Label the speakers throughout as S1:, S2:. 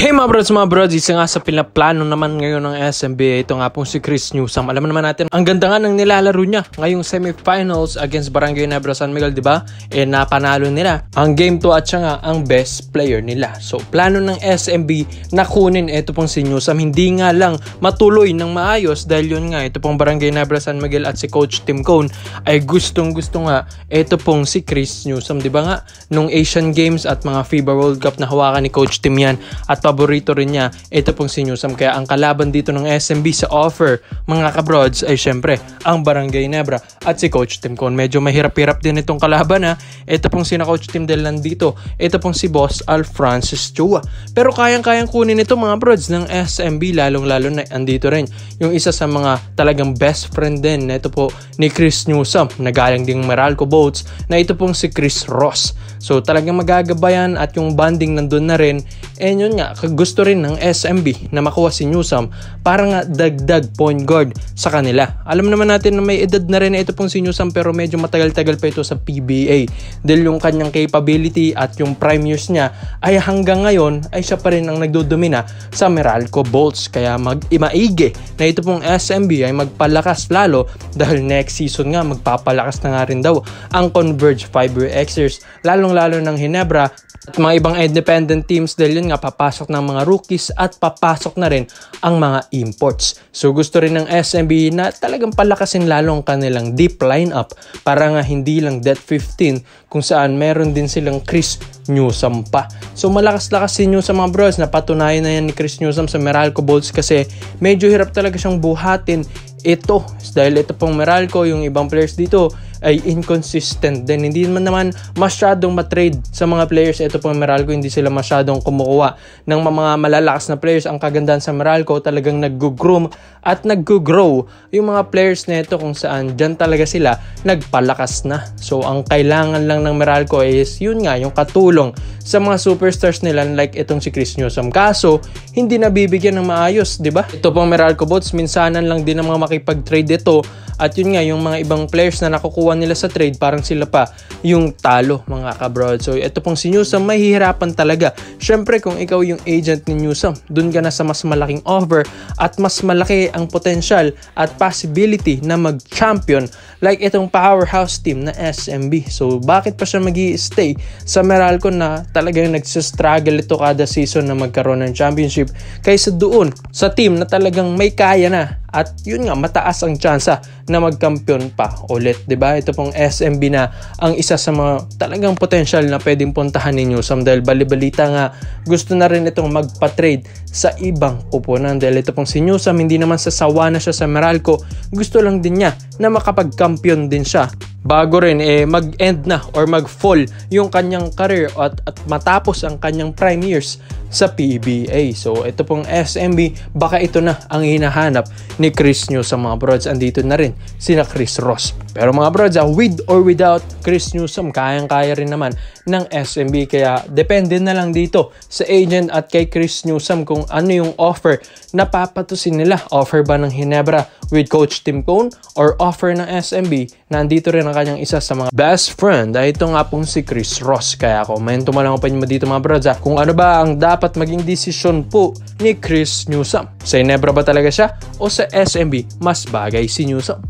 S1: Hey mga brods, isa nga sa pinaplano naman ngayon ng SMB, ito nga pong si Chris Newsome. Alam naman natin, ang ganda nga ng nilalaro niya ngayong semifinals against Barangay Nebra San Miguel, diba? Napanalo nila ang game 2 at siya nga ang best player nila. So, plano ng SMB na kunin ito pong si Newsome. Hindi nga lang matuloy ng maayos dahil yun nga, ito pong Barangay Nebra San Miguel at si Coach Tim Cone ay gustong-gusto nga ito pong si Chris Newsome. Diba nga, nung Asian Games at mga FIBA World Cup na hawakan ni Coach Tim yan at paborito rin niya ito pong si Newsome. Kaya ang kalaban dito ng SMB sa offer mga kabrods ay syempre ang Barangay Nebra at si Coach Tim Cone. Medyo mahirap-hirap din itong kalaban ha. Ito pong si na Coach Tim del nandito. Ito pong si Boss Al Francis Chua. Pero kayang-kayang kunin ito mga brods ng SMB, lalong-lalo na andito rin yung isa sa mga talagang best friend din na ito po ni Chris Newsome, nagaling ding Meralco Boats, na ito pong si Chris Ross. So talagang magagabayan at yung bonding nandun na rin. And yun nga, gusto rin ng SMB na makuha si Newsome para nga dagdag point guard sa kanila. Alam naman natin na may edad na rin ito pong si Newsome, pero medyo matagal-tagal pa ito sa PBA dahil yung kanyang capability at yung prime years niya ay hanggang ngayon ay siya pa rin ang nagdodumina sa Meralco Bolts. Kaya maigi na ito pong SMB ay magpalakas lalo dahil next season nga magpapalakas na nga rin daw ang Converge Fiber Xers, lalong-lalo ng Ginebra at mga ibang independent teams dahil yun nga papasok ng mga rookies at papasok na rin ang mga imports. So gusto rin ng SMB na talagang palakasin lalo ang kanilang deep lineup para nga hindi lang Death 15 kung saan meron din silang Chris Newsome pa. So malakas-lakas si Newsome mga bros, na patunayan na yan ni Chris Newsome sa Meralco Bolts kasi medyo hirap talaga siyang buhatin ito dahil ito pong Meralco, yung ibang players dito ay inconsistent din. Hindi naman masyadong matrade sa mga players. Ito pong Meralco, hindi sila masyadong kumukuha ng mga malalakas na players. Ang kagandahan sa Meralco, talagang nag-groom at nag-grow yung mga players na ito kung saan dyan talaga sila nagpalakas na. So ang kailangan lang ng Meralco is yun nga, yung katulong sa mga superstars nila like itong si Chris Newsome. Kaso hindi nabibigyan ng maayos, di ba? Ito pong Meralco Boats, minsanan lang din ang mga makipag-trade ito. At yun nga, yung mga ibang players na nakukuha nila sa trade, parang sila pa yung talo mga kabrod. So ito pong si Newsome, mahihirapan talaga. Syempre kung ikaw yung agent ni Newsome, dun ka na sa mas malaking offer at mas malaki ang potential at possibility na mag-champion like itong powerhouse team na SMB. So bakit pa siya mag-i-stay sa Meralco na talagang nagsistruggle ito kada season na magkaroon ng championship kaysa doon sa team na talagang may kaya na at yun nga, mataas ang tsansa na magkampiyon pa ulit, diba? Ito pong SMB na ang isa sa mga talagang potential na pwedeng puntahan ni Newsome dahil balibalita nga gusto na rin itong magpa-trade sa ibang pupunan. Dahil ito pong si Newsome, hindi naman sasawa na siya sa Meralco, gusto lang din niya na makapagkampiyon din siya bago rin mag-end na or mag-fall yung kanyang career at matapos ang kanyang prime years sa PBA. So ito pong SMB, baka ito na ang hinahanap ni Chris Newsome mga brods. Andito na rin sina Chris Ross. Pero mga brods, with or without Chris Newsome, kayang-kaya rin naman ng SMB. Kaya depende na lang dito sa agent at kay Chris Newsome kung ano yung offer na papatusin nila. Offer ba ng Ginebra with Coach Tim Cone or offer ng SMB? Nandito rin ang kanyang isa sa mga best friend ay ito nga pong si Chris Ross. Kaya komento mo lang pa nyo dito mga brods kung ano ba ang dapat maging desisyon po ni Chris Newsome. Sa Ginebra ba talaga siya o sa SMB mas bagay si Newsome?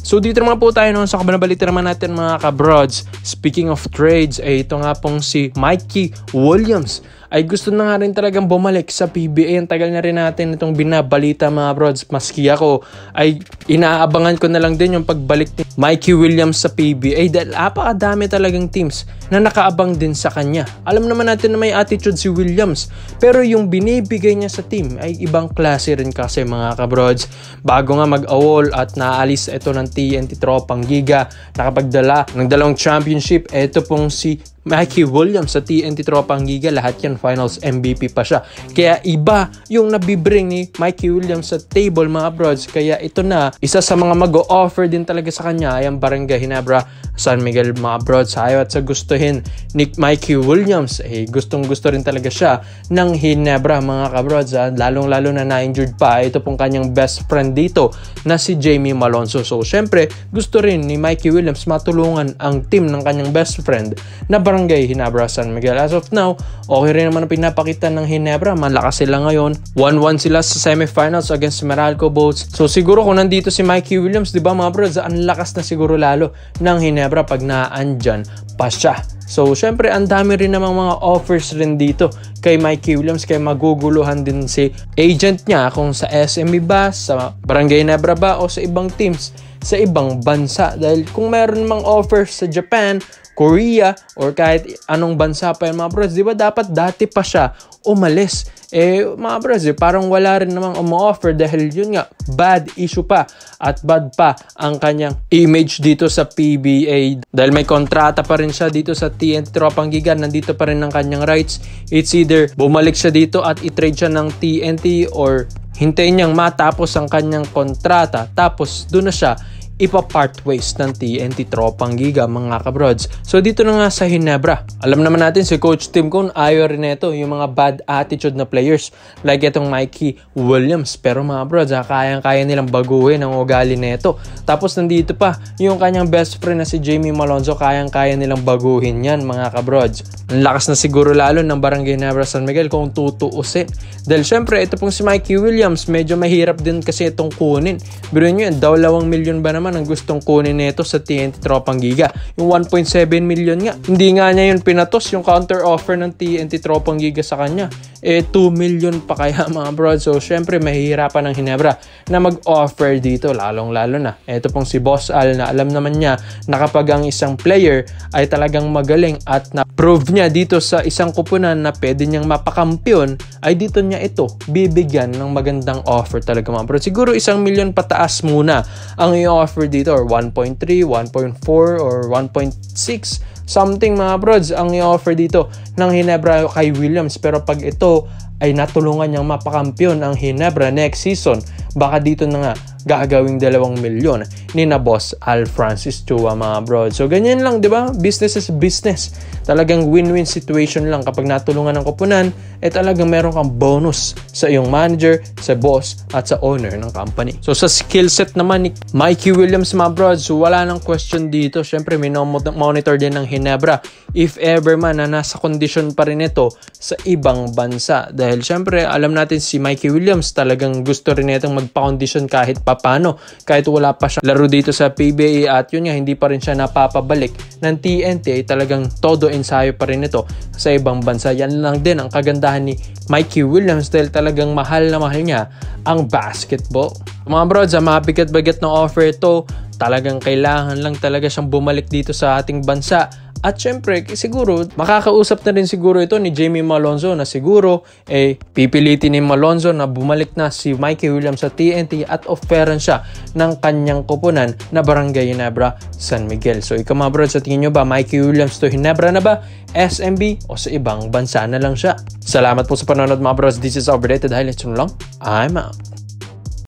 S1: So dito naman po tayo noon sa kabanabalita naman natin mga kabrods. Speaking of trades, ay ito nga pong si Mikey Williams ay gusto na nga rin talagang bumalik sa PBA. Ang tagal na rin natin itong binabalita mga brods. Maski ako ay inaabangan ko na lang din yung pagbalik ni Mikey Williams sa PBA dahil apakadami talagang teams na nakaabang din sa kanya. Alam naman natin na may attitude si Williams, pero yung binibigay niya sa team ay ibang klase rin kasi mga kabrods. Bago nga mag-awol at naalis ito ng TNT Tropang Giga, nakapagdala ng 2 championship, ito pong si Mikey Williams sa TNT Tropang Giga, lahat yan finals MVP pa siya. Kaya iba yung nabibring ni Mikey Williams sa table mga brods. Kaya ito na, isa sa mga mag-o-offer din talaga sa kanya ay ang Barangay Ginebra San Miguel mga brods. Ayaw at sa gustuhin ni Mikey Williams, gustong-gusto rin talaga siya ng Ginebra mga kabrods. Lalong-lalo na na-injured pa ito pong kanyang best friend dito na si Jamie Malonzo. So syempre gusto rin ni Mikey Williams matulungan ang team ng kanyang best friend na Barangay Ginebra San Miguel. As of now, okay rin naman ang pinapakita ng Ginebra. Malakas sila ngayon. 1-1 sila sa semifinals against Meralco Boats. So siguro kung nandito si Mikey Williams, di ba mga bros, ang lakas na siguro lalo ng Ginebra pag naandyan pa siya. So syempre ang dami rin namang mga offers rin dito kay Mikey Williams, kaya maguguluhan din si agent niya kung sa SMB ba, sa Barangay Ginebra ba o sa ibang teams sa ibang bansa. Dahil kung meron mang offers sa Japan, Korea, or kahit anong bansa pa yan mga bros, di ba dapat dati pa siya umalis? Mga bros, parang wala rin namang umu-offer dahil yun nga, bad issue pa at bad pa ang kanyang image dito sa PBA. Dahil may kontrata pa rin siya dito sa TNT Tropang Giga, nandito pa rin ang kanyang rights. It's either bumalik siya dito at i-trade siya ng TNT or hintayin niyang matapos ang kanyang kontrata tapos doon na siya ipa-part ways ng TNT Tropang Giga mga kabrods. So dito na nga sa Ginebra, alam naman natin si Coach Tim Cone ayaw rin ito yung mga bad attitude na players like itong Mikey Williams. Pero mga brods, kayang-kaya nilang baguhin ang ugali nito. Tapos nandito pa yung kanyang best friend na si Jamie Malonzo, kayang-kaya nilang baguhin yan mga kabrods. Ang lakas na siguro lalo ng Barangay Ginebra San Miguel kung tutuusin. Dahil syempre ito pong si Mikey Williams, medyo mahirap din kasi itong kunin. Pero nyo yan, 2 milyon ba naman ang gustong kunin nito sa TNT Tropang Giga. Yung 1.7 million nga, hindi nga niya yun pinatos yung counter offer ng TNT Tropang Giga sa kanya. 2 million pa kaya mga bro. So syempre mahihirapan ng Ginebra na mag-offer dito, lalong-lalo na ito pong si Boss Al na alam naman niya na kapag ang isang player ay talagang magaling at na-prove niya dito sa isang kupunan na pwede niyang mapakampiyon, ay dito niya ito bibigyan ng magandang offer talaga mga bro. Siguro 1 million pataas muna ang i-offer dito, or 1.3, 1.4 or 1.6 something mga brods ang i-offer dito ng Ginebra kay Williams. Pero pag ito ay natulungan niyang mapakampiyon ang Ginebra next season, baka dito na nga gagawing 2 milyon ni na Boss Al Francis Chua mga brods. So ganyan lang, di ba? Business is business. Talagang win-win situation lang kapag natulungan ng koponan, talagang meron kang bonus sa iyong manager, sa boss at sa owner ng company. So sa skill set naman ni Mikey Williams mga brods, so wala nang question dito. Syempre monitor din ng Ginebra if ever man na nasa condition pa rin ito sa ibang bansa. Dahil syempre alam natin si Mikey Williams talagang gusto rin itong magpa-condition kahit papano, kahit wala pa siya laro dito sa PBA at yun nga hindi pa rin siya napapabalik ng TNT, ay talagang todo ensayo pa rin ito sa ibang bansa. Yan lang din ang kagandahan ni Mikey Williams dahil talagang mahal na mahal niya ang basketball. Mga brods, mabigat-bagat na offer ito, talagang kailangan lang talaga siyang bumalik dito sa ating bansa. At syempre, siguro, makakausap na rin siguro ito ni Jamie Malonzo na siguro, pipilitin ni Malonzo na bumalik na si Mikey Williams sa TNT at offeran siya ng kanyang kupunan na Barangay Ginebra San Miguel. So, ikaw mga bro, sa tingin nyo ba, Mikey Williams to Ginebra na ba, SMB, o sa ibang bansa na lang siya? Salamat po sa panonood mga bros. This is our updated highlights lang. I'm out.